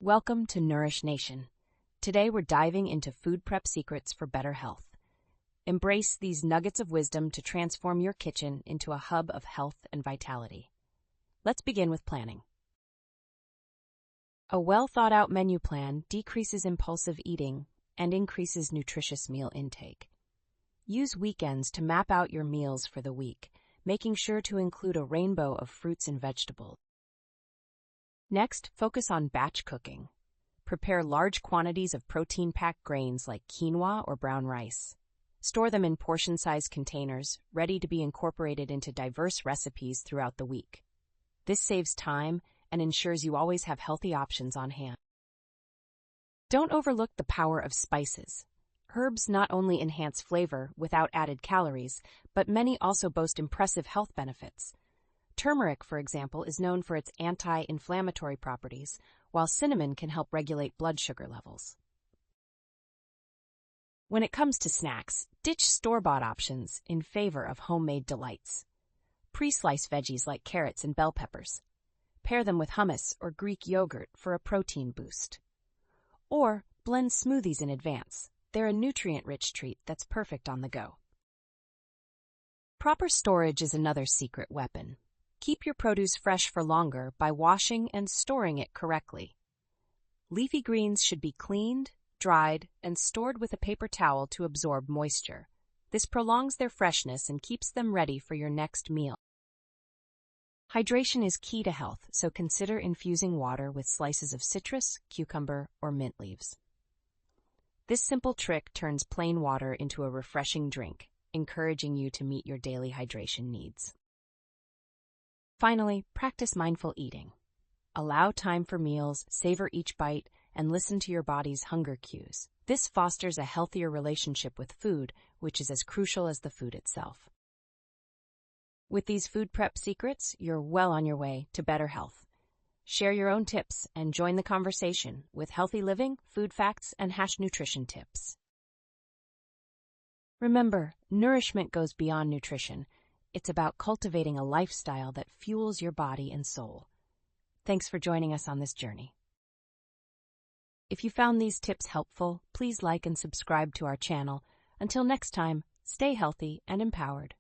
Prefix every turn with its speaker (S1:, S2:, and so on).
S1: Welcome to Nourish Nation. Today we're diving into food prep secrets for better health. Embrace these nuggets of wisdom to transform your kitchen into a hub of health and vitality. Let's begin with planning. A well-thought-out menu plan decreases impulsive eating and increases nutritious meal intake. Use weekends to map out your meals for the week, making sure to include a rainbow of fruits and vegetables. Next, focus on batch cooking. Prepare large quantities of protein-packed grains like quinoa or brown rice. Store them in portion-sized containers, ready to be incorporated into diverse recipes throughout the week. This saves time and ensures you always have healthy options on hand. Don't overlook the power of spices. Herbs not only enhance flavor without added calories, but many also boast impressive health benefits. Turmeric, for example, is known for its anti-inflammatory properties, while cinnamon can help regulate blood sugar levels. When it comes to snacks, ditch store-bought options in favor of homemade delights. Pre-slice veggies like carrots and bell peppers. Pair them with hummus or Greek yogurt for a protein boost. Or blend smoothies in advance. They're a nutrient-rich treat that's perfect on the go. Proper storage is another secret weapon. Keep your produce fresh for longer by washing and storing it correctly. Leafy greens should be cleaned, dried, and stored with a paper towel to absorb moisture. This prolongs their freshness and keeps them ready for your next meal. Hydration is key to health, so consider infusing water with slices of citrus, cucumber, or mint leaves. This simple trick turns plain water into a refreshing drink, encouraging you to meet your daily hydration needs. Finally, practice mindful eating. Allow time for meals, savor each bite, and listen to your body's hunger cues. This fosters a healthier relationship with food, which is as crucial as the food itself. With these food prep secrets, you're well on your way to better health. Share your own tips and join the conversation with healthy living, food facts, and #nutrition tips. Remember, nourishment goes beyond nutrition. It's about cultivating a lifestyle that fuels your body and soul. Thanks for joining us on this journey. If you found these tips helpful, please like and subscribe to our channel. Until next time, stay healthy and empowered.